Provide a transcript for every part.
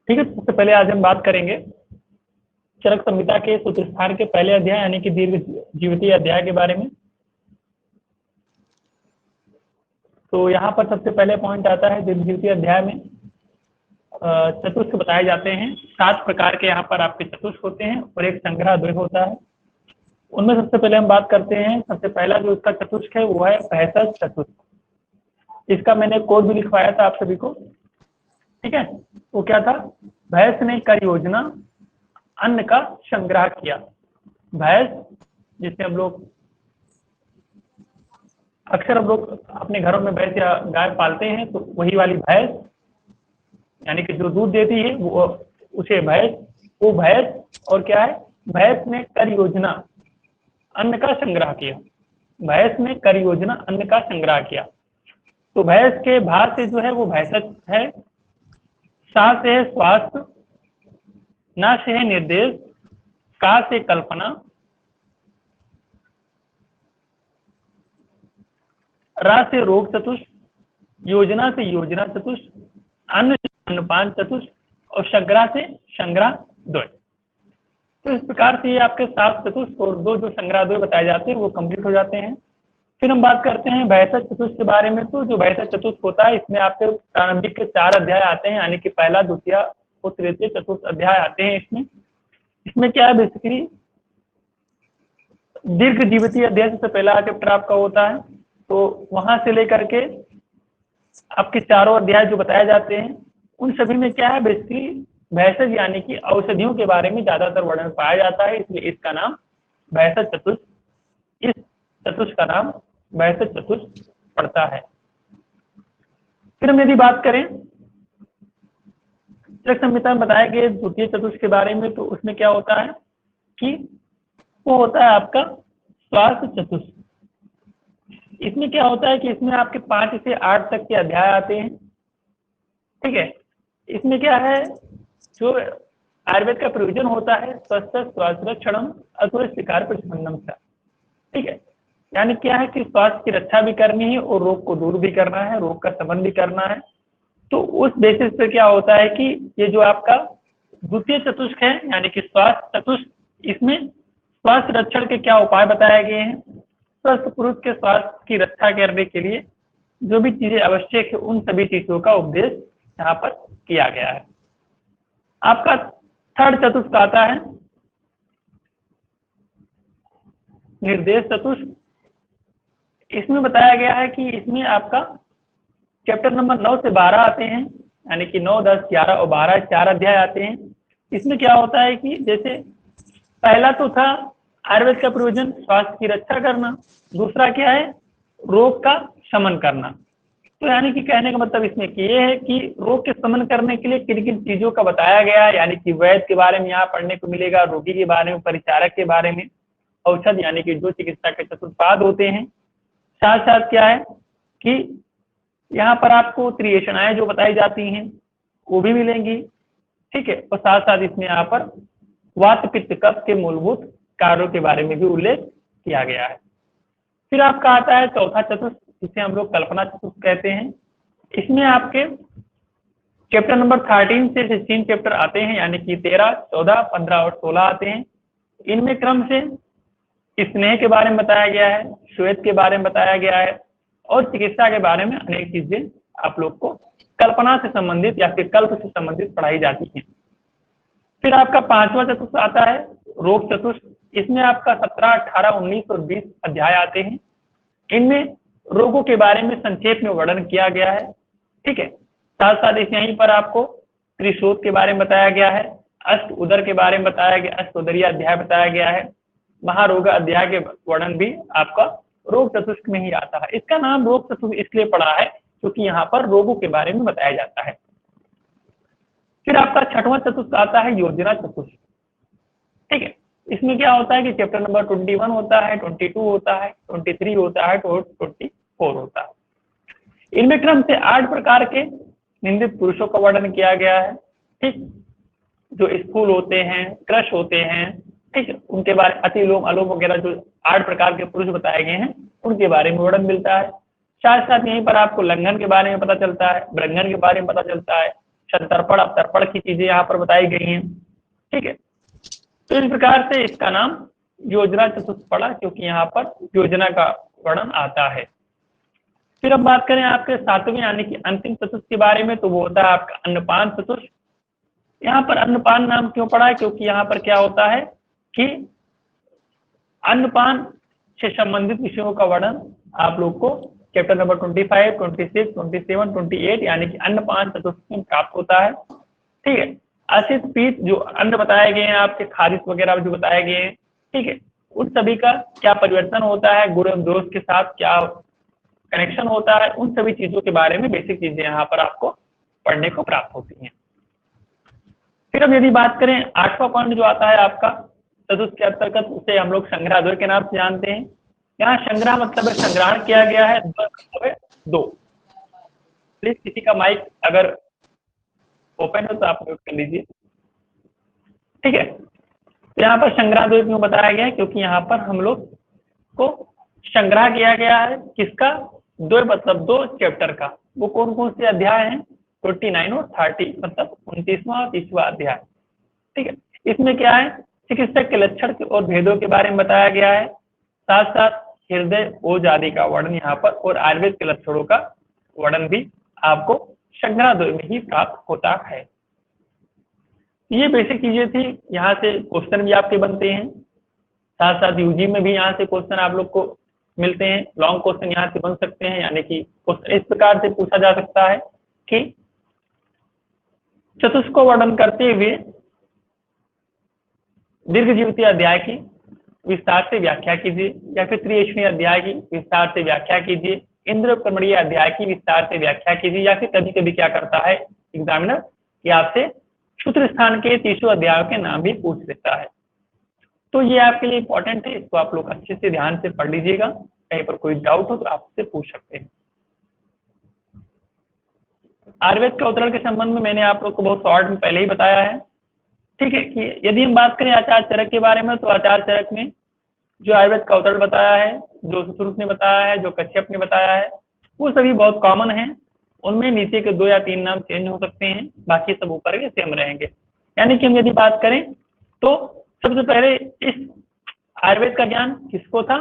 ठीक है, सबसे पहले आज हम बात करेंगे चरक संहिता के सूत्रस्थान के पहले अध्याय यानी कि दीर्घ जीवितीय अध्याय के बारे में। तो यहाँ पर सबसे पहले पॉइंट आता है दीर्घ जीवितीय अध्याय में चतुष्क बताए जाते हैं। 7 प्रकार के यहाँ पर आपके चतुष्क होते हैं और एक संग्रह द्वय होता है। उनमें सबसे पहले हम बात करते हैं, सबसे पहला जो इसका चतुष्क है वो है भैंसज चतुष्क। इसका मैंने कोड भी लिखवाया था आप सभी को, ठीक है। वो क्या था? भैंस ने कर योजना अन्न का संग्रह किया। भैंस, जिसे हम लोग अक्सर हम लोग अपने घरों में भैंस या गाय पालते हैं, तो वही वाली भैंस यानी कि जो दूध देती है वो उसे भैंस, वो भैंस और क्या है? भैंस ने कर योजना अन्न का संग्रह किया। भैंस ने कर योजना अन्न का संग्रह किया। तो भैंस के भा से जो है वो भैंसज है, सा से है स्वास्थ्य, ना से है निर्देश, का से कल्पना, रा से रोग चतुष्क, योजना से योजना चतुष्क, अन्न से अन्नपान चतुष्क और संग्रह से संग्रह द्वय। तो इस प्रकार से ये आपके 7 चतुष्क और 2 जो संग्रह द्वय बताए जाते हैं वो कंप्लीट हो जाते हैं। फिर हम बात करते हैं भैंसज चतुष्क के बारे में। तो जो भैंसज चतुष्क होता है इसमें आपके प्रारंभिक के 4 अध्याय आते हैं, यानी कि पहला, द्वितीय और तृतीय चतुर्थ अध्याय आते हैं। इसमें क्या है? बेसिकली दीर्घ जीवितीय अध्याय से पहला चैप्टर आपका होता है, तो वहां से लेकर के आपके चारों अध्याय जो बताए जाते हैं उन सभी में क्या है? बेसिकली भैंसज यानी कि औषधियों के बारे में ज्यादातर वर्णन पाया जाता है, इसलिए इसका नाम भैंसज चतुष्क, इस चतुष्क का नाम भैंसज चतुष्क पड़ता है। फिर हम यदि बात करें चरक संहिता में बताए गए द्वितीय चतुष्क के बारे में, तो उसमें क्या होता है कि वो होता है आपका स्वास्थ्य चतुष्क। इसमें क्या होता है कि इसमें आपके 5 से 8 तक के अध्याय आते हैं, ठीक है। इसमें क्या है? जो आयुर्वेद का प्रयोजन होता है स्वस्थ स्वास्थ्यरक्षणम असुर शिकार प्रतिबंधम सा, ठीक है। यानी क्या है कि स्वास्थ्य की रक्षा भी करनी है और रोग को दूर भी करना है, रोग का शमन भी करना है। तो उस बेसिस पर क्या होता है कि ये जो आपका द्वितीय चतुष्क है यानी कि स्वास्थ्य चतुष्क, इसमें स्वास्थ्य रक्षण के क्या उपाय बताए गए हैं, स्वस्थ पुरुष के स्वास्थ्य की रक्षा करने के लिए जो भी चीजें आवश्यक है उन सभी चीजों का उपदेश यहाँ पर किया गया है। आपका थर्ड चतुष्क आता है निर्देश चतुष्क। इसमें बताया गया है कि इसमें आपका चैप्टर नंबर 9 से 12 आते हैं, यानी कि 9, 10, 11 और 12 4 अध्याय आते हैं। इसमें क्या होता है कि जैसे पहला तो था आयुर्वेद का प्रयोजन स्वास्थ्य की रक्षा करना, दूसरा क्या है? रोग का शमन करना। तो यानी कि कहने का मतलब इसमें कि ये है कि रोग के शमन करने के लिए किन किन चीजों का बताया गया है, यानी कि वैद्य के बारे में यहाँ पढ़ने को मिलेगा, रोगी के बारे में, परिचारक के बारे में, औषध यानी कि जो चिकित्सा के चतुष्पाद होते हैं। साथ साथ क्या है कि यहाँ पर आपको त्रिएषणाएं जो बताई जाती हैं वो भी मिलेंगी, ठीक है। और साथ साथ इसमें यहाँ पर वात पित्त कफ के मूलभूत कार्यों के बारे में भी उल्लेख किया गया है। फिर आपका आता है चौथा चतुष्क, जिसे हम लोग कल्पना चतुष्क कहते हैं। इसमें आपके चैप्टर नंबर 13 से 16 चैप्टर आते हैं, यानी कि 13, 14, 15 और 16 आते हैं। इनमें क्रम से स्नेह के बारे में बताया गया है, श्वेत के बारे में बताया गया है और चिकित्सा के बारे में अनेक चीजें आप लोग को कल्पना से संबंधित या फिर कल्प से संबंधित पढ़ाई जाती हैं। फिर आपका 5वां चतुष्क आता है रोग चतुष्क। इसमें आपका 17, 18, 19 और 20 अध्याय आते हैं। इनमें रोगों के बारे में संक्षेप में वर्णन किया गया है, ठीक है। साथ साथ इस यहीं पर आपको त्रिशोथ के बारे में बताया गया है, अष्ट उदर के बारे में बताया गया, अष्ट उदरीय अध्याय बताया गया है, महारोग अध्याय के वर्णन भी आपका रोग चतुष्क में ही आता है। इसका नाम रोग चतुष्क इसलिए पड़ा है क्योंकि यहाँ पर रोगों के बारे में बताया जाता है। फिर आपका 6वां चतुष्क आता है योजना चतुष्क, ठीक है। इसमें क्या होता है कि चैप्टर नंबर 21 होता है, 22 होता है, 23 होता है और 24 होता है। इनमें क्रम से 8 प्रकार के निंदित पुरुषों का वर्णन किया गया है, ठीक। जो स्थूल होते हैं, क्रश होते हैं, ठीक, उनके बारे अतिलोम अलोम वगैरह जो 8 प्रकार के पुरुष बताए गए हैं उनके बारे में वर्णन मिलता है। साथ साथ यहीं पर आपको लंघन के बारे में पता चलता है, ब्रंघन के बारे में पता चलता है, शतर्पण अवतर्पण की चीजें यहाँ पर बताई गई हैं। ठीक है, तो इस प्रकार से इसका नाम योजना चतुष्क पड़ा, क्योंकि यहाँ पर योजना का वर्णन आता है। फिर अब बात करें आपके सातवें यानी कि अंतिम चतुष्क के बारे में, तो वो होता है आपका अन्नपान चतुष्क। यहाँ पर अन्नपान नाम क्यों पड़ा है, क्योंकि यहाँ पर क्या होता है कि अन्नपान से संबंधित विषयों का वर्णन आप लोग को चैप्टर नंबर 25, 26, 27, 28 यानी कि अन्नपान चतुष्क में प्राप्त होता है। ठीक है, असित पीत जो अन्न बताए गए हैं आपके, खारिज वगैरह जो बताए गए हैं, ठीक है, उन सभी का क्या परिवर्तन होता है, गुण एवं दोष के साथ क्या कनेक्शन होता है, उन सभी चीजों के बारे में बेसिक चीजें यहाँ पर आपको पढ़ने को प्राप्त होती हैं। फिर अब यदि बात करें 8वां पॉइंट जो आता है आपका चतुष्क के अंतर्गत, उसे हम लोग संग्रह द्वय के नाम से जानते हैं। यहाँ संग्रह मतलब है संग्रहण किया गया है, द्वय मतलब है दो। प्लीज किसी का माइक अगर ओपन हो तो आप म्यूट कर लीजिए। ठीक है, तो यहाँ पर संग्रह द्वय क्यों बताया गया है, क्योंकि यहाँ पर हम लोग को संग्रह किया गया है किसका, द्वय मतलब दो चैप्टर का। वो कौन कौन से अध्याय हैं, 29 और 30 मतलब 29वां और 30वां अध्याय। ठीक है, इसमें क्या है, चिकित्सक के लक्षण और भेदों के बारे में बताया गया है, साथ साथ हृदय ओज आदि का वर्णन यहाँ पर, और आयुर्वेद के लक्षणों का वर्णन भी आपको संग्रह द्वय में ही प्राप्त होता है। ये बेसिक चीजें थी, यहाँ से क्वेश्चन भी आपके बनते हैं, साथ साथ यूजी में भी यहाँ से क्वेश्चन आप लोग को मिलते हैं, लॉन्ग क्वेश्चन यहाँ से बन सकते हैं। यानी कि क्वेश्चन इस प्रकार से पूछा जा सकता है कि चतुष्क को वर्णन करते हुए दीर्घ जीविती अध्याय की विस्तार से व्याख्या कीजिए, या फिर त्रियेष्णी अध्याय की विस्तार से व्याख्या कीजिए, इंद्र प्रमणीय अध्याय की विस्तार से व्याख्या कीजिए, या फिर कभी कभी क्या करता है एग्जामिनर कि आपसे सूत्र स्थान के 30 अध्यायों के नाम भी पूछ लेता है। तो ये आपके लिए इंपॉर्टेंट है, इसको आप लोग अच्छे से ध्यान से पढ़ लीजिएगा, कहीं पर कोई डाउट हो तो आपसे पूछ सकते हैं। आयुर्वेद के अवतरण के संबंध में मैंने आप लोग को बहुत शॉर्ट में पहले ही बताया है। ठीक है, कि यदि हम बात करें आचार्य चरक के बारे में, तो आचार्य चरक में जो आयुर्वेद का अवतरण बताया है, जो सुश्रुत ने बताया है, जो कश्यप ने बताया है, वो सभी बहुत कॉमन है। उनमें नीचे के 2 या 3 नाम चेंज हो सकते हैं, बाकी सब ऊपर के सेम रहेंगे। यानी कि हम यदि बात करें तो सबसे पहले इस आयुर्वेद का ज्ञान किसको था,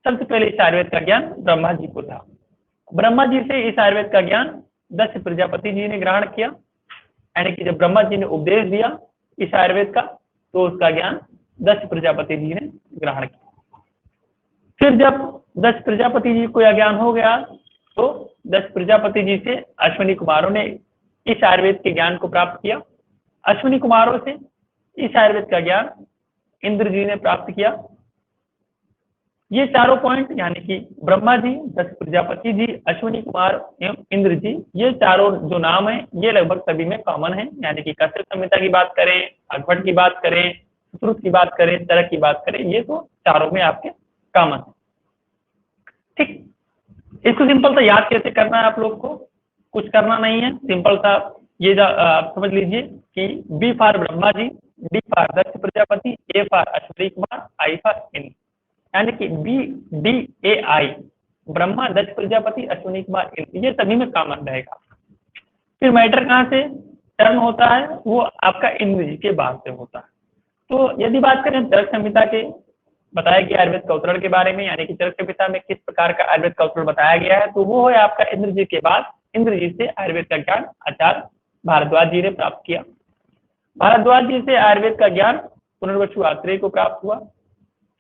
सबसे पहले इस आयुर्वेद का ज्ञान ब्रह्मा जी को था। ब्रह्मा जी से इस आयुर्वेद का ज्ञान दक्ष प्रजापति जी ने ग्रहण किया। यानी कि जब ब्रह्मा जी ने उपदेश दिया इस आयुर्वेद का, तो उसका ज्ञान दक्ष प्रजापति जी ने ग्रहण किया। फिर जब दक्ष प्रजापति जी को यह ज्ञान हो गया, तो दक्ष प्रजापति जी से अश्विनी कुमारों ने इस आयुर्वेद के ज्ञान को प्राप्त किया। अश्विनी कुमारों से इस आयुर्वेद का ज्ञान इंद्र जी ने प्राप्त किया। ये चारों पॉइंट यानी कि ब्रह्मा जी, दक्ष प्रजापति जी, अश्विनी कुमार एवं इंद्र जी, ये चारों जो नाम है ये लगभग सभी में कॉमन है। यानी कि कश्यप संहिता की बात करें, अघवट की बात करें, सुश्रुत की बात करें, चरक की बात करें, ये तो चारों में आपके कॉमन है। ठीक, इसको सिंपल सा याद कैसे करना है आप लोग को, कुछ करना नहीं है, सिंपल सा ये आप समझ लीजिए कि B for Brahma ji, D for Daksh Prajapati, A for Ashwini Kumar, I for Indra. यानी कि B D A I, Brahma, Daksh Prajapati, Ashwini Kumar, Indra, ये सभी में कॉमन रहेगा। फिर मैटर कहाँ से टर्न होता है, वो आपका इंद्र जी के बाद से होता है। तो यदि बात करें चरक संहिता के बताया गया आयुर्वेद का अवतरण के बारे में, यानी कि चरक संहिता में किस प्रकार का आयुर्वेद का अवतरण बताया गया है, तो वो है आपका इंद्र जी के बाद। इंद्र जी से आयुर्वेद का ज्ञान आचार्य भारद्वाज जी ने प्राप्त किया। भारद्वाज जी से आयुर्वेद का ज्ञान पुनर्वसु आत्रेय को प्राप्त हुआ।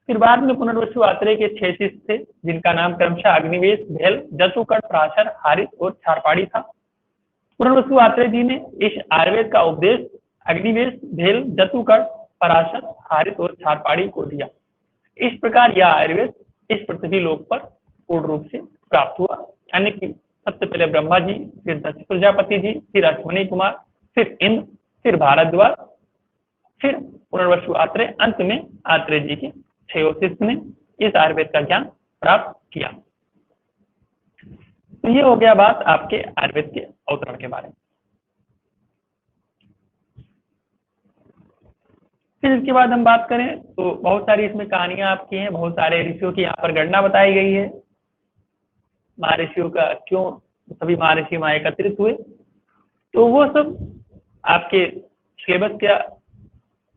फिर बाद में पुनर्वसु आत्रेय के 6 शिष्य थे, जिनका नाम क्रमशः अग्निवेश, भेल, जसुकर्ण, पराशर, हारित और क्षारपाणी था। पुनर्वसु आत्रेय जी ने इस आयुर्वेद का उपदेश अग्निवेश, भेल, जसुकर्ण, पराशर, हारित और क्षारपाणी को दिया। इस प्रकार यह आयुर्वेद इस पृथ्वी लोक पर पूर्ण रूप से प्राप्त हुआ। यानी कि सबसे पहले ब्रह्मा जी, फिर दक्ष प्रजापति जी, फिर अश्विनी कुमार, फिर इंद्र, फिर भारद्वाज, फिर पुनर्वसु आत्रेय, अंत में आत्रेय जी के 6 शिष्य ने इस आयुर्वेद का ज्ञान प्राप्त किया। तो ये हो गया बात आपके आयुर्वेद के अवतरण के बारे में। फिर इसके बाद हम बात करें तो बहुत सारी इसमें कहानियां आपकी हैं, बहुत सारे ऋषियों की यहाँ पर गणना बताई गई है। महर्षियों का क्यों सभी महर्षि वहां एकत्रित हुए, तो वो सब आपके सिलेबस का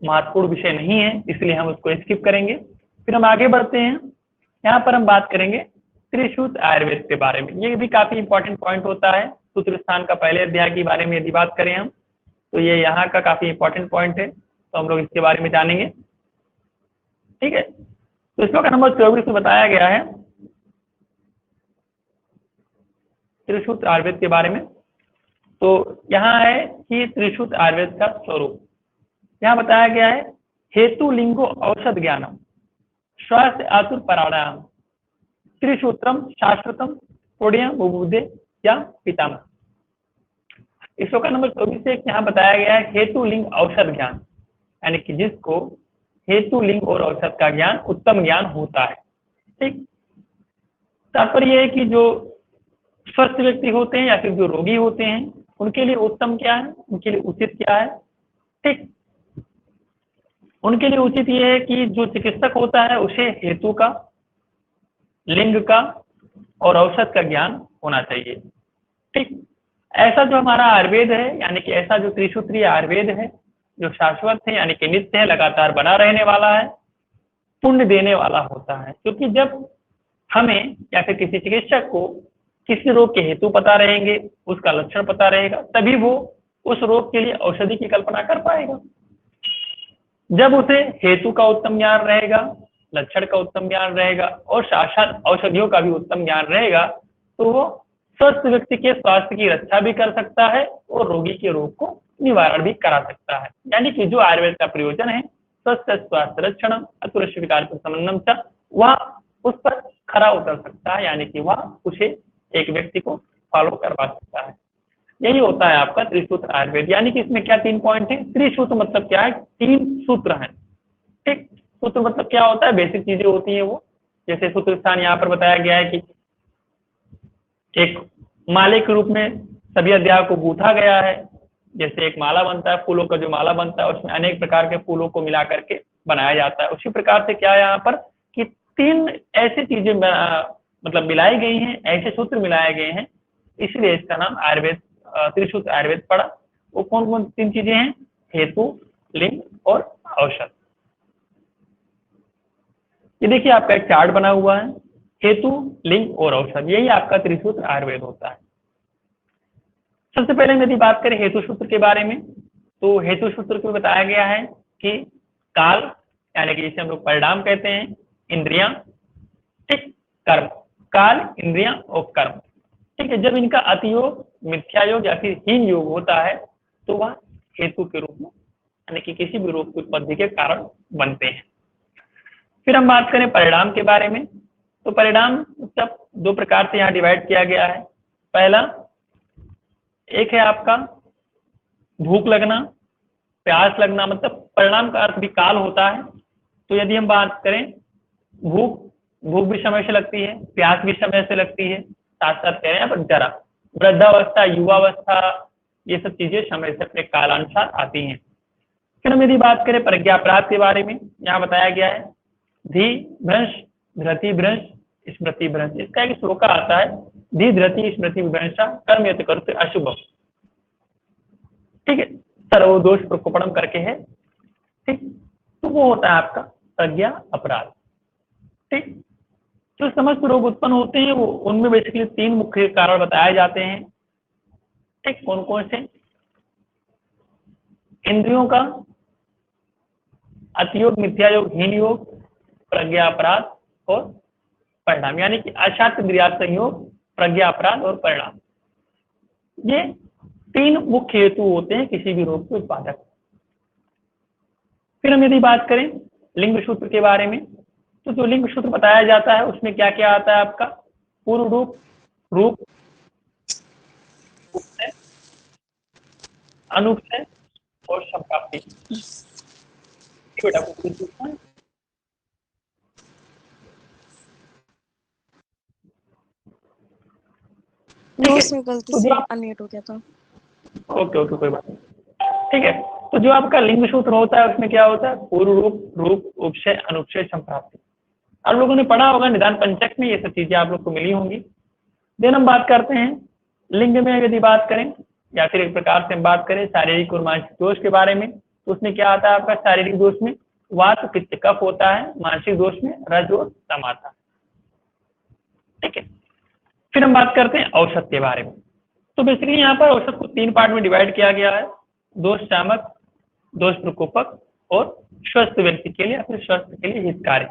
महत्वपूर्ण विषय नहीं है, इसलिए हम उसको स्किप करेंगे। फिर हम आगे बढ़ते हैं, यहाँ पर हम बात करेंगे त्रिसूत्र आयुर्वेद के बारे में। ये भी काफी इंपॉर्टेंट पॉइंट होता है। सूत्र स्थान का पहले अध्याय के बारे में यदि बात करें हम, तो ये यहाँ का काफी इंपॉर्टेंट पॉइंट है, तो हम लोग इसके बारे में जानेंगे। ठीक है, तो श्लोक नंबर 24 में बताया गया है त्रिसूत्र आयुर्वेद के बारे में। तो यहाँ है कि त्रिसूत्र आयुर्वेद का स्वरूप यहाँ बताया गया है। हेतु लिंगो औषध ज्ञानम स्वास्थ्य आतुर पराणाम त्रिसूत्रम शाश्वतम पुण्य बुबुदे या पितामह। इस श्लोक नंबर 24 से यहाँ बताया गया है हेतु लिंग औषध ज्ञान, यानी कि जिसको हेतु लिंग और औषध का ज्ञान उत्तम ज्ञान होता है। ठीक, तात्पर्य है कि जो स्वस्थ व्यक्ति होते हैं या फिर जो रोगी होते हैं उनके लिए उत्तम क्या है, उनके लिए उचित क्या है। ठीक, उनके लिए उचित ये है कि जो चिकित्सक होता है उसे हेतु का, लिंग का और औषध का ज्ञान होना चाहिए। ठीक, ऐसा जो हमारा आयुर्वेद है, यानी कि ऐसा जो त्रिसूत्रीय आयुर्वेद है जो शाश्वत है, यानी कि नित्य है, लगातार बना रहने वाला है, पुण्य देने वाला होता है। क्योंकि जब हमें या फिर किसी चिकित्सक को किसी रोग के हेतु पता रहेंगे, उसका लक्षण पता रहेगा, तभी वो उस रोग के लिए औषधि की कल्पना कर पाएगा। जब उसे हेतु का उत्तम ज्ञान रहेगा, लक्षण का उत्तम ज्ञान रहेगा और साक्षात औषधियों का भी उत्तम ज्ञान रहेगा, तो वो स्वस्थ व्यक्ति के स्वास्थ्य की रक्षा भी कर सकता है और रोगी के रोग को निवारण भी करा सकता है। यानी कि जो आयुर्वेद का प्रयोजन है स्वस्थ स्वास्थ्य रक्षण अतुर विकार संबंधम, वह उस पर खरा उतर सकता है, यानी कि वह उसे एक व्यक्ति को फॉलो करवा सकता है। यही होता है आपका त्रिसूत्र आयुर्वेद। यानी कि इसमें क्या 3 पॉइंट है। त्रिसूत्र मतलब क्या है, 3 सूत्र हैं। ठीक, सूत्र मतलब क्या होता है, बेसिक चीजें होती है वो। जैसे सूत्र स्थान यहाँ पर बताया गया है कि एक माले के रूप में सभी अध्याय को गूंथा गया है। जैसे एक माला बनता है, फूलों का जो माला बनता है उसमें अनेक प्रकार के फूलों को मिला करके बनाया जाता है। उसी प्रकार से क्या है यहाँ पर कि 3 ऐसी चीजें मतलब मिलाई गई हैं, ऐसे सूत्र मिलाए गए हैं, इसलिए इसका नाम आयुर्वेद त्रिसूत्र आयुर्वेद पड़ा। वो कौन कौन 3 चीजें हैं, हेतु, लिंग और औषध। ये देखिए आपका एक चार्ट बना हुआ है, हेतु, लिंग और औषध, यही आपका त्रिसूत्र आयुर्वेद होता है। सबसे पहले यदि बात करें हेतु सूत्र के बारे में, तो हेतु सूत्र को बताया गया है कि काल, यानी कि जिसे हम लोग परिणाम कहते हैं, इंद्रियां, ठीक, कर्म, काल, इंद्रियां और कर्म। ठीक है, जब इनका अतियोग, मिथ्या योग या फिर हीन योग होता है तो वह हेतु के रूप में, यानी कि किसी भी रोग की उत्पत्ति के कारण बनते हैं। फिर हम बात करें परिणाम के बारे में, तो परिणाम सब 2 प्रकार से यहाँ डिवाइड किया गया है। पहला एक है आपका भूख लगना, प्यास लगना, मतलब परिणाम का अर्थ भी काल होता है। तो यदि हम बात करें भूख भी समय से लगती है, प्यास भी समय से लगती है, साथ साथ कह रहे हैं पर जरा, वृद्धावस्था, युवावस्था, ये सब चीजें समय से अपने कालानुसार आती हैं। फिर हम यदि बात करें प्रज्ञापराध के बारे में, यहाँ बताया गया है धी भ्रंश, धृति भ्रंश, स्मृति भ्रंश। इसका एक श्लोक आता है, धी धृति स्मृति भ्रंशा कर्म यत करते अशुभम। ठीक है, सर्वदोष प्रकोपणम करके है। ठीक, तो वो होता है आपका प्रज्ञा अपराध। ठीक, जो समस्त रोग उत्पन्न होते हैं वो उनमें बेसिकली 3 मुख्य कारण बताए जाते हैं। ठीक, कौन कौन से, इंद्रियों का अतियोग, मिथ्या योग, हीन योग, प्रज्ञा अपराध और परिणाम, यानी कि अशांत इंद्रिया संयोग, प्रज्ञा अपराध और परिणाम। ये 3 मुख्य हेतु होते हैं किसी भी रोग के उत्पादक। फिर हम यदि बात करें लिंग सूत्र के बारे में, तो जो लिंग सूत्र बताया जाता है उसमें क्या क्या आता है आपका, पूर्व रूप, रूप, अनुपचय और संप्राप्ति। बेटा को पूछना है। उसमें गलती से अनम्यूट हो गया था। ओके कोई बात नहीं। ठीक है, तो जो आपका लिंग सूत्र होता है उसमें क्या होता है, पूर्व रूप, रूप, उपचय, अनुपचय, संप्राप्ति। आप लोगों ने पढ़ा होगा निदान पंचक में, ये सब चीजें आप लोग को मिली होंगी। देन हम बात करते हैं लिंग में। यदि बात करें या फिर एक प्रकार से हम बात करें शारीरिक और मानसिक दोष के बारे में, तो उसमें क्या आता है आपका शारीरिक दोष में वात पित्त कफ होता है, मानसिक दोष में रज और तम आता है। ठीक है, फिर हम बात करते हैं औषध के बारे में। तो बेसिकली यहाँ पर औषध को 3 पार्ट में डिवाइड किया गया है, दोष शामक, दोष प्रकोपक और स्वस्थ व्यक्ति के लिए या फिर स्वस्थ के लिए हितकारी।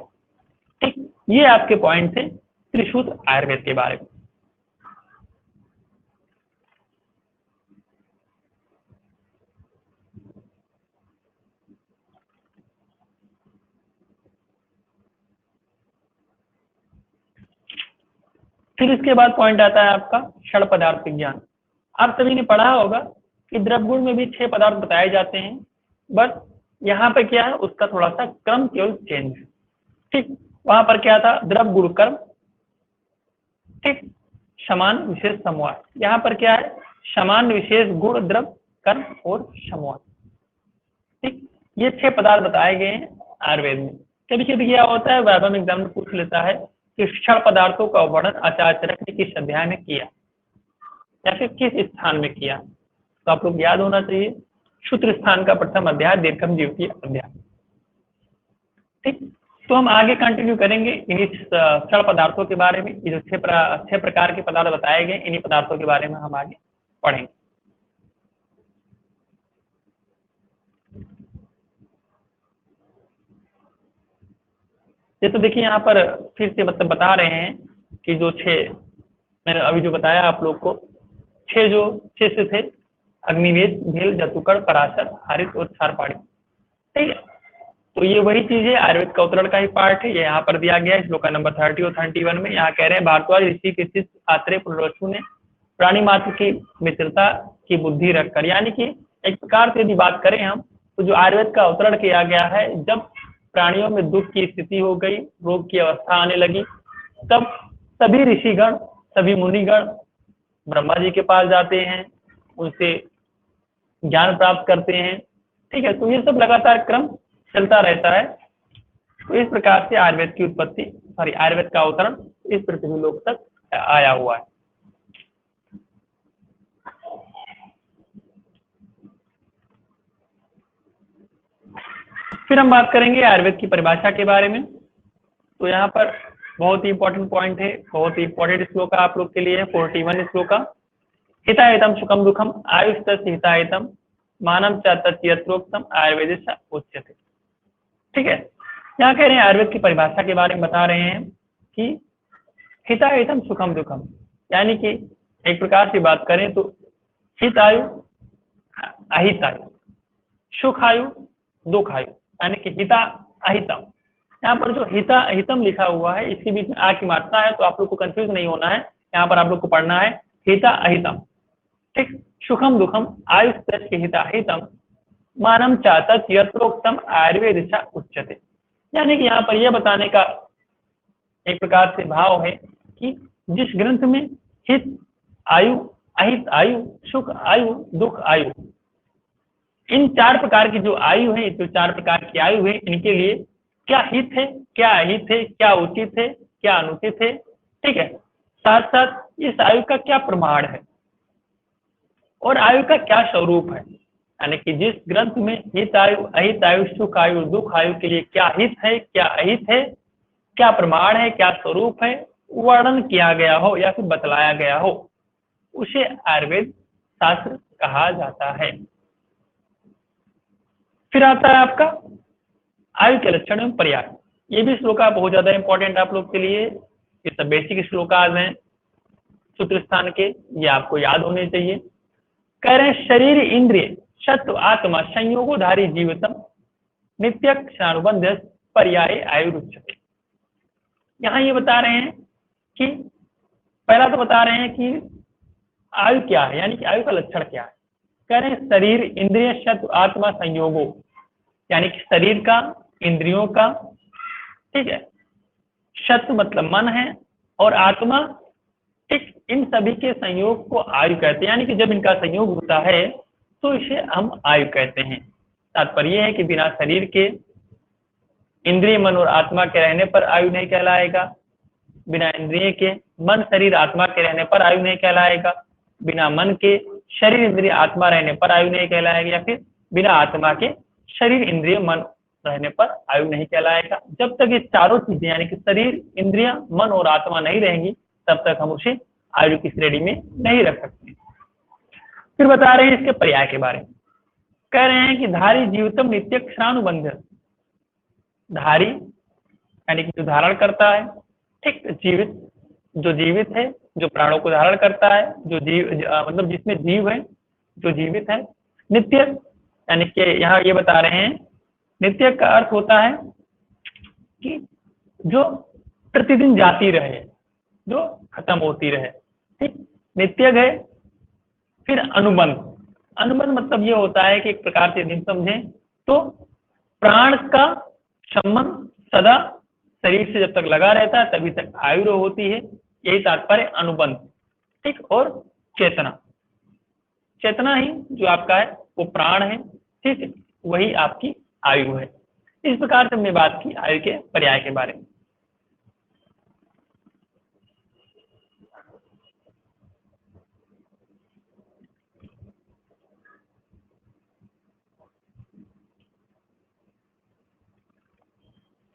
ठीक, ये आपके पॉइंट थे त्रिशूत्र आयुर्वेद के बारे में। फिर इसके बाद पॉइंट आता है आपका षड पदार्थ विज्ञान। आप सभी ने पढ़ा होगा कि द्रव्य गुण में भी 6 पदार्थ बताए जाते हैं, बस यहाँ पर क्या है उसका थोड़ा सा क्रम केवल चेंज है। ठीक, वहां पर क्या था द्रव्य गुण कर्म, ठीक, समान विशेष समूह। यहाँ पर क्या है समान विशेष गुण द्रव्य कर्म और समूह। ठीक, ये 6 पदार्थ बताए गए हैं आयुर्वेद में। कभी कभी क्या होता है वैभव में एग्जाम में पूछ लेता है कि क्षण पदार्थों का वर्णन आचार्य चरक ने किस अध्याय में किया या फिर किस स्थान में किया, तो आप लोग याद होना चाहिए सूत्र स्थान का प्रथम अध्याय दीर्घम द्वितीय अध्याय। ठीक, तो हम आगे कंटिन्यू करेंगे इन्हीं क्षण पदार्थों के बारे में। ये जो 6 प्रकार के पदार्थ बताए गए इन्हीं पदार्थों के बारे में हम आगे पढ़ेंगे। ये तो देखिए यहाँ पर फिर से मतलब बता रहे हैं कि जो 6 मैंने अभी जो बताया आप लोग को 6 जो 6 से थे अग्निवेद, भेल, जतुकड़, पराशर, हारित और क्षारपाणी। ठीक है, तो ये वही चीज है आयुर्वेद का अवतरण का ही पार्ट है। ये यहाँ पर दिया गया है श्लोक नंबर 30 और 31 में। यहाँ कह रहे हैं भारद्वाज ऋषि के शिष्य आत्रेय पुनर्वसु ने प्राणी मात्र की मित्रता की बुद्धि रखकर, यानी कि एक प्रकार से यदि बात करें हम तो जो आयुर्वेद का अवतरण किया गया है, जब प्राणियों में दुख की स्थिति हो गई, रोग की अवस्था आने लगी, तब सभी ऋषिगण सभी मुनिगण ब्रह्मा जी के पास जाते हैं, उनसे ज्ञान प्राप्त करते हैं। ठीक है, तो ये सब लगातार क्रम चलता रहता है। तो इस प्रकार से आयुर्वेद की उत्पत्ति आयुर्वेद का अवतरण इस पृथ्वी लोक तक आया हुआ है। फिर हम बात करेंगे आयुर्वेद की परिभाषा के बारे में। तो यहाँ पर बहुत ही इंपॉर्टेंट पॉइंट है, बहुत ही इंपॉर्टेंट श्लोक आप लोग के लिए 41 श्लोक। हिताहितम सुखम दुखम आयुष्तस्य हिताहितम मानम च तत्रोक्तम आयुर्वेद उच्यते। ठीक है, यहाँ कह रहे हैं आयुर्वेद की परिभाषा के बारे में बता रहे हैं कि हिताहितम सुखम दुखम, यानी कि एक प्रकार से बात करें तो हित आयु अहित आयु, सुख आयु दुख आयु, यानी कि हिता अहितम। यहाँ पर जो हिता अहितम लिखा हुआ है इसके बीच में आ की मात्रा है, तो आप लोग को कंफ्यूज नहीं होना है। यहाँ पर आप लोग को पढ़ना है हिता अहितम। ठीक, सुखम दुखम आयुष्तस्य हिता अहितम मानम चातत यत्रोक्तम आयुर्वेद उच्यते, यानी कि यहाँ पर यह बताने का एक प्रकार से भाव है कि जिस ग्रंथ में हित आयु अहित आयु सुख आयु दुख आयु, इन 4 प्रकार की जो आयु है, जो 4 प्रकार की आयु है, इनके लिए क्या हित है, क्या अहित है, क्या उचित है, क्या अनुचित है। ठीक है, साथ साथ इस आयु का क्या प्रमाण है और आयु का क्या स्वरूप है, यानी कि जिस ग्रंथ में हित आयु अहित आयु सुख आयु दुख आयु के लिए क्या हित है, क्या अहित है, क्या प्रमाण है, क्या स्वरूप है, वर्णन किया गया हो या फिर बतलाया गया हो, उसे आयुर्वेद शास्त्र कहा जाता है। फिर आता है आपका आयु के लक्षण एवं पर्याय। ये भी श्लोका बहुत ज्यादा इंपॉर्टेंट आप लोग के लिए। ये सब बेसिक श्लोकाज हैं सूत्र स्थान के, ये आपको याद होने चाहिए। कह रहे हैं शरीर इंद्रिय सत्व आत्मा संयोगोधारी जीवितम नित्य क्षणानुबंध पर्याय आयुरुच्यते। यहाँ ये बता रहे हैं कि पहला तो बता रहे हैं कि आयु क्या है, यानी कि आयु का लक्षण क्या है। कह रहे हैं शरीर इंद्रिय सत्व आत्मा संयोगो, यानी कि शरीर का इंद्रियों का, ठीक है, सत्व मतलब मन है और आत्मा, ठीक, इन सभी के संयोग को आयु कहते हैं। यानी कि जब इनका संयोग होता है तो इसे हम आयु कहते हैं। तात्पर्य है कि बिना शरीर के इंद्रिय मन और आत्मा के रहने पर आयु नहीं कहलाएगा, बिना इंद्रिय के मन शरीर आत्मा के रहने पर आयु नहीं कहलाएगा, बिना मन के शरीर इंद्रिय आत्मा रहने पर आयु नहीं कहलाएगा, या फिर बिना आत्मा के शरीर इंद्रिय मन रहने पर आयु नहीं कहलाएगा। जब तक ये चारों चीजें यानी कि शरीर इंद्रिय मन और आत्मा नहीं रहेंगी तब तक हम उसे आयु की श्रेणी में नहीं रख सकते। फिर बता रहे हैं इसके पर्याय के बारे में, कह रहे हैं कि धारी जीवितम नित्य क्षरानुबंध, धारी यानी कि जो धारण करता है, ठीक, जीवित जो जीवित है, जो प्राणों को धारण करता है, जो मतलब जिसमें जीव है, जो जीवित है, नित्य यानी कि यहाँ ये बता रहे हैं नित्य का अर्थ होता है कि जो प्रतिदिन जाती रहे, जो खत्म होती रहे, ठीक, नित्य है। फिर अनुबंध, अनुबंध मतलब ये होता है कि एक प्रकार से यदि समझें तो प्राण का संबंध सदा शरीर से जब तक लगा रहता है तभी तक आयु होती है, यही तात्पर्य अनुबंध, ठीक। और चेतना, चेतना ही जो आपका है वो प्राण है, ठीक है, वही आपकी आयु है। इस प्रकार से हमने बात की आयु के पर्याय के बारे में।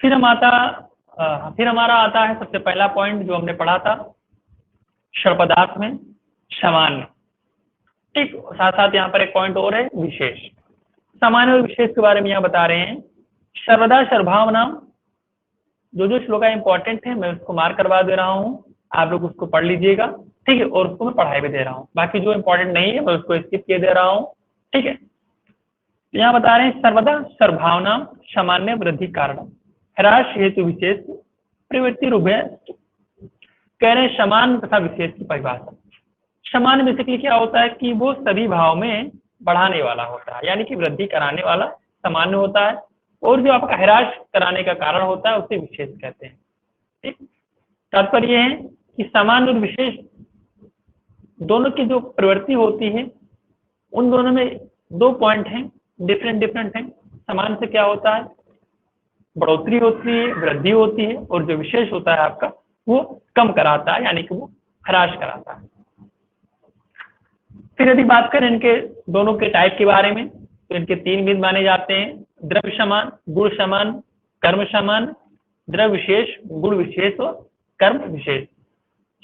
फिर हमारा आता है सबसे पहला पॉइंट जो हमने पढ़ा था क्षण पदार्थ में सामान्य, ठीक। साथ साथ यहाँ पर एक पॉइंट और है विशेष, सामान्य और विशेष के बारे में यहाँ बता रहे हैं। सर्वदा सर्वभावना, जो श्लोक इंपॉर्टेंट है मैं उसको मार्क करवा दे रहा हूँ, आप लोग उसको पढ़ लीजिएगा, ठीक है, और उसको मैं पढ़ाई भी दे रहा हूँ। बाकी जो इंपॉर्टेंट नहीं है मैं उसको स्किप किए दे रहा हूँ, ठीक है। यहाँ बता रहे हैं सर्वदा सर्वभावना सामान्य वृद्धि कारण ह्रास हेतु विशेष प्रवृत्ति रूप है। कह रहे हैं समान तथा विशेष की परिभाषा। समान बेसिकली क्या होता है कि वो सभी भाव में बढ़ाने वाला होता है, यानी कि वृद्धि कराने वाला सामान्य होता है, और जो आपका ह्रास कराने का कारण होता है उसे विशेष कहते हैं, ठीक। तात्पर्य यह है कि सामान्य और विशेष दोनों की जो प्रवृत्ति होती है उन दोनों में दो पॉइंट हैं, डिफरेंट हैं। समान से क्या होता है, बढ़ोतरी होती है, वृद्धि होती है, और जो विशेष होता है आपका वो कम कराता है, यानी कि वो ह्रास कराता है। फिर यदि बात करें इनके दोनों के टाइप के बारे में तो इनके तीन विध माने जाते हैं, द्रव्य समान, गुण समान, कर्म समान। द्रव्य विशेष, गुण विशेष और कर्म विशेष।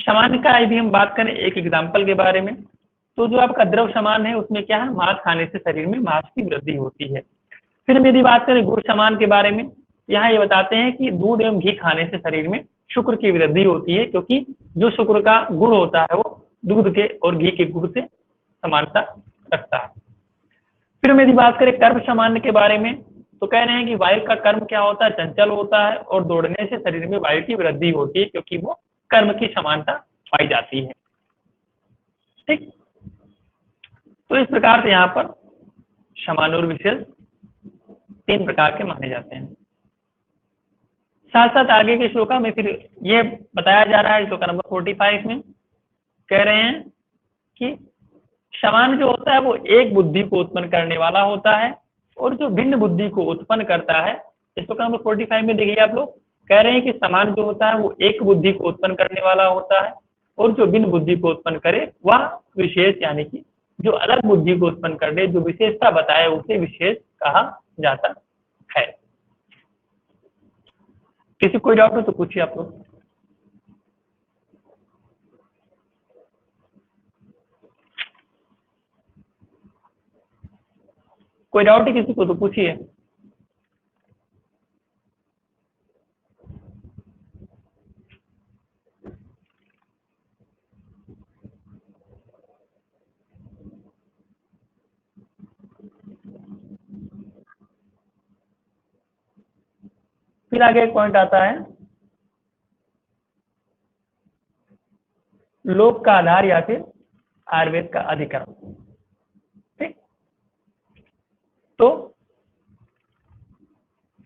सामान्य का यदि हम बात करें एक एग्जाम्पल के बारे में तो जो आपका द्रव्य समान है उसमें क्या है, मांस खाने से शरीर में मांस की वृद्धि होती है। फिर हम यदि बात करें गुण समान के बारे में, यहाँ ये बताते हैं कि दूध एवं घी खाने से शरीर में शुक्र की वृद्धि होती है, क्योंकि जो शुक्र का गुण होता है वो दूध के और घी के गुण से समानता रखता है। फिर हम यदि बात करें कर्म सामान्य के बारे में तो कह रहे हैं कि वायु का कर्म क्या होता है, चंचल होता है, और दौड़ने से शरीर में वायु की वृद्धि होती है, क्योंकि वो कर्म की समानता पाई जाती है, ठीक। तो इस प्रकार से यहाँ पर सामान्य और विशेष तीन प्रकार के माने जाते हैं। साथ साथ आगे के श्लोका में फिर ये बताया जा रहा है, श्लोका नंबर 45 में कह रहे हैं कि समान जो होता है वो एक बुद्धि को उत्पन्न करने वाला होता है, और जो भिन्न बुद्धि को उत्पन्न करता है, श्लोका नंबर 45 में देखिए आप लोग, कह रहे हैं कि समान जो होता है वो एक बुद्धि को उत्पन्न करने वाला होता है, और जो भिन्न बुद्धि को उत्पन्न करे वह विशेष, यानी कि जो अलग बुद्धि को उत्पन्न करे, जो विशेषता बताए उसे विशेष कहा जाता है। किसी कोई डाउट हो तो पूछिए आप लोग। कोई डाउट है किसी को तो पूछिए। फिर आगे एक पॉइंट आता है लोक का आधार या फिर आयुर्वेद का अधिकरण, ठीक। तो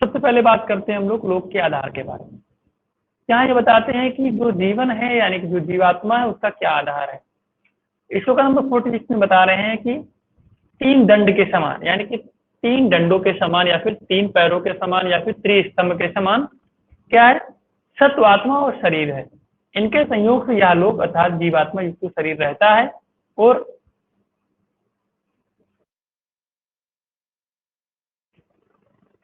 सबसे पहले बात करते हैं हम लोग लोक के आधार के बारे में। यहाँ ये बताते हैं कि जो जीवन है यानी कि जो जीवात्मा है उसका क्या आधार है। श्लोक नंबर 46 में बता रहे हैं कि तीन दंड के समान, यानी कि तीन डंडों के समान, या फिर तीन पैरों के समान, या फिर त्रिस्तंभ के समान क्या है, सत्व आत्मा और शरीर है। इनके संयोग से यह लोक अर्थात जीवात्मा युक्त शरीर रहता है, और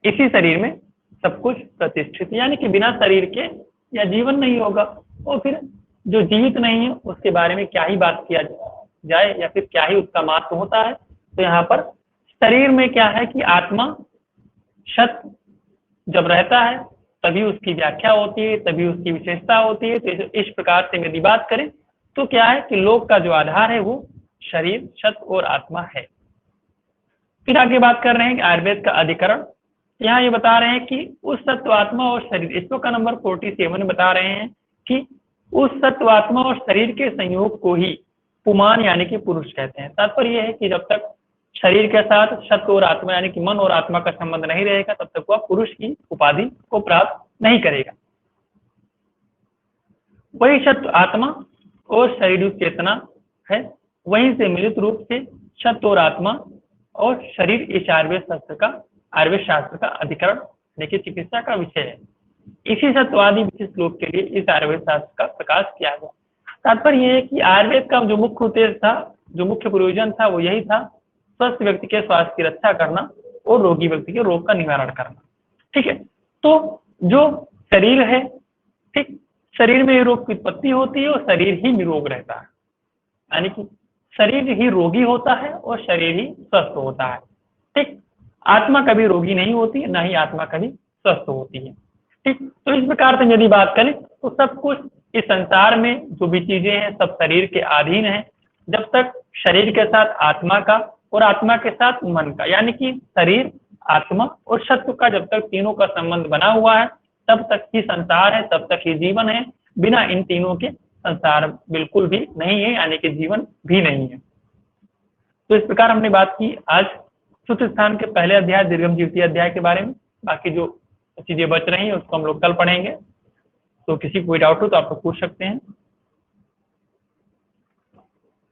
इसी शरीर में सब कुछ प्रतिष्ठित, यानी कि बिना शरीर के या जीवन नहीं होगा, और फिर जो जीवित नहीं है उसके बारे में क्या ही बात किया जाए, या फिर क्या ही उसका महत्व होता है। तो यहाँ पर शरीर में क्या है कि आत्मा सत जब रहता है तभी उसकी व्याख्या होती है, तभी उसकी विशेषता होती है। तो इस प्रकार से यदि बात करें तो क्या है कि लोक का जो आधार है वो शरीर, सत और आत्मा है। फिर आगे बात कर रहे हैं कि आयुर्वेद का अधिकरण। यहाँ ये बता रहे हैं कि उस सत्व आत्मा और शरीर, इसको का नंबर 47 में बता रहे हैं कि उस सत्व आत्मा और शरीर के संयोग को ही पुमान यानी कि पुरुष कहते हैं। तात्पर्य यह है कि जब तक शरीर के साथ सत्व और आत्मा यानी कि मन और आत्मा का संबंध नहीं रहेगा तब तक वह पुरुष की उपाधि को प्राप्त नहीं करेगा। वही सत्व आत्मा और शरीर चेतना है, वहीं से मिलित रूप से सत्व और आत्मा और शरीर इस आयुर्वेद शास्त्र का अधिकरण यानी कि चिकित्सा का विषय है। इसी सत्वादि विशिष्ट लोक के लिए इस आयुर्वेद शास्त्र का प्रकाश किया गया। तात्पर्य यह है कि आयुर्वेद का जो मुख्य उद्देश्य था, जो मुख्य प्रयोजन था, वो यही था स्वस्थ व्यक्ति के स्वास्थ्य की रक्षा करना और रोगी व्यक्ति के रोग का निवारण करना। ठीक है, तो जो शरीर है, ठीक, शरीर में रोग की उत्पत्ति होती है और शरीर ही निरोग रहता है, यानी कि शरीर ही रोगी होता है और शरीर ही स्वस्थ होता है। ठीक, आत्मा कभी रोगी नहीं होती, ना ही आत्मा कभी स्वस्थ होती है। ठीक, तो इस प्रकार से यदि बात करें तो सब कुछ इस संसार में जो भी चीजें हैं सब शरीर के अधीन है। जब तक शरीर के साथ आत्मा का और आत्मा के साथ मन का, यानी कि शरीर, आत्मा और सत्व का जब तक तीनों का संबंध बना हुआ है तब तक ही संसार है, तब तक ही जीवन है। बिना इन तीनों के संसार बिल्कुल भी नहीं है, यानी कि जीवन भी नहीं है। तो इस प्रकार हमने बात की आज सूत्र स्थान के पहले अध्याय दीर्घम द्वितीय अध्याय के बारे में। बाकी जो चीजें बच रही हैं उसको हम लोग कल पढ़ेंगे। तो किसी को कोई डाउट हो तो आप लोग पूछ सकते हैं।